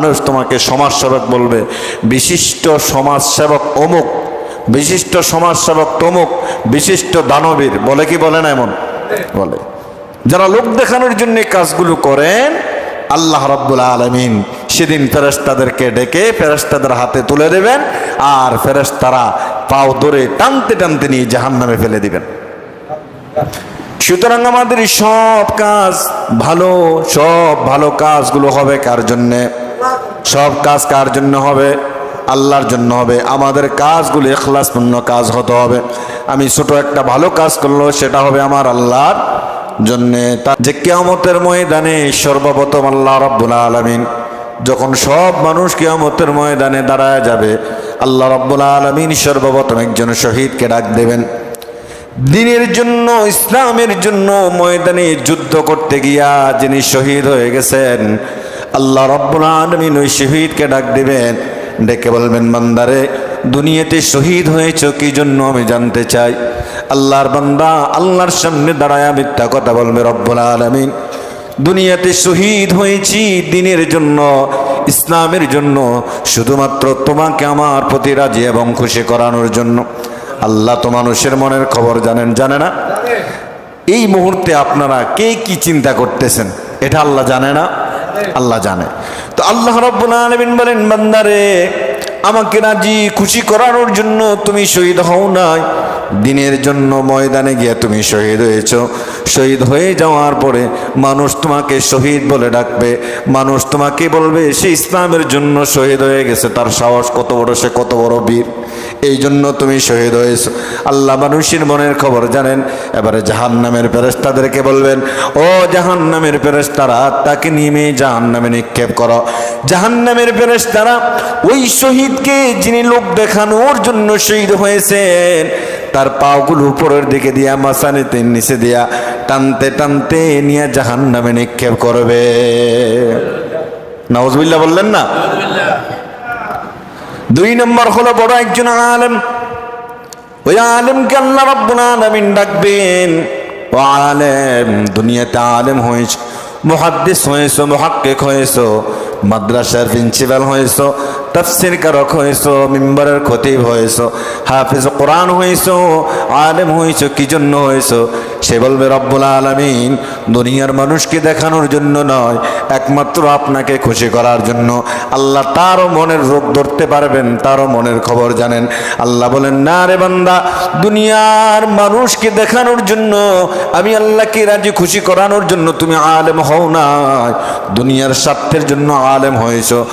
মানুষ তোমাকে সমাজসেবক বলবে, বিশিষ্ট সমাজসেবক অমুক, বিশিষ্ট সমাজসেবক তমুক, বিশিষ্ট দানবীর বলে কি বলে না? এমন বলে। যারা লোক দেখানোর জন্য কাজগুলো করেন, আল্লাহ রাব্বুল আলামিন সেদিন ফেরেশতাদেরকে ডেকে ফেরেশতাদের হাতে তুলে দেবেন, আর ফেরেশতারা পাও ধরে টানতে টানতে নিয়ে জাহান্নামে ফেলে দিবেন। সুতরাং আমাদের সব কাজ ভালো, সব ভালো কাজগুলো হবে কার জন্যে? সব কাজ কার জন্য হবে? আল্লাহর জন্য হবে। আমাদের কাজগুলো ইখলাসপূর্ণ কাজ হতে হবে। আমি ছোট একটা ভালো কাজ করলো, সেটা হবে আমার আল্লাহর জন্যে। যে কিয়ামতের ময়দানে সর্বপ্রথম আল্লাহ রাব্বুল আলামিন যখন সব মানুষ কিয়ামতের ময়দানে দাঁড়ায় যাবে, আল্লাহ রাব্বুল আলামিন সর্বপ্রথম একজন শহীদকে ডাক দেবেন। দ্বীনের জন্য, ইসলামের জন্য ময়দানে যুদ্ধ করতে গিয়া যিনি শহীদ হয়ে গেছেন, আল্লাহ রাব্বুল আলামিন ওই শহীদকে ডাক দিবেন, ডেকে বলবেন, বান্দারে দুনিয়াতে শহীদ হয়েছো কি জন্য আমি জানতে চাই। আল্লাহর বান্দা আল্লাহর সামনে দাঁড়ায় মিথ্যা কথা বলবে, রব্বুল আলামিন দুনিয়াতে শহীদ হয়েছি দ্বীনের জন্য, ইসলামের জন্য, শুধুমাত্র তোমাকে আমার প্রতি রাজি এবং খুশি করানোর জন্য। আল্লাহ তো মানুষের মনের খবর জানেন, জানে না? এই মুহূর্তে আপনারা কে কি চিন্তা করতেছেন এটা আল্লাহ জানে না? আল্লাহ জানে। তো আল্লাহ রাব্বুল আলামিন বলেন, বান্দারে আমাকে রাজি খুশি করানোর জন্য তুমি শহীদ হও নাই, দ্বীনের জন্য ময়দানে গিয়ে তুমি শহীদ হয়েছো। শহীদ হয়ে যাওয়ার পরে মানুষ তোমাকে শহীদ বলে ডাকবে, মানুষ তোমাকে বলবে সে ইসলামের জন্য শহীদ হয়ে গেছে, তার সাহস কত বড়, সে কত বড় বীর, এই জন্য তুমি শহীদ হয়েছো। আল্লাহ মানুষের মনের খবর জানেন। এবারে জাহান্নামের ফেরেশতাদেরকে বলবেন, ও জাহান্নামের ফেরেশতারা, তাকে নিয়ে জাহান্নামে নিক্ষেপ করো। জাহান্নামের ফেরেশতারা ওই শহীদকে, যিনি লোক দেখানোর জন্য শহীদ হয়েছেন, তার পাগুলো উপরের দিকে দিয়া মাসানিতে নিচে দিয়া টানতে টানতে নিয়ে জাহান্নামে নিক্ষেপ করবে। নাউজুবিল্লাহ বললেন না? দুই নম্বর হলো বড় একজন আলেম। ওই আলেমকে আল্লাহ রাব্বুল আলামিন ডাকবেন, ও আলেম, দুনিয়াতে আলেম হয়েছ, মুহাদ্দিস হয়েছ, মুহাক্কিক হয়েছ, মাদ্রাসার প্রিন্সিপাল হয়েছ, তাফসীর কারক হয়েছ, মিম্বরের খতিব হয়েছ, হাফেজ কোরআন হয়েছ, আলেম হয়েছ, কি জন্য হয়েছ? সে বলবে, রব্বুল আলামিন দুনিয়ার মানুষকে দেখানোর জন্য নয়, একমাত্র আপনাকে খুশি করার জন্য। আল্লাহ তারও মনের রোগ ধরতে পারবেন, তারও মনের খবর জানেন। আল্লাহ বলেন, না রে বান্দা, দুনিয়ার মানুষকে দেখানোর জন্য, আমি আল্লাহকে রাজি খুশি করানোর জন্য তুমি আলেম হও না, দুনিয়ার স্বার্থের জন্য আলেম হয়েছ।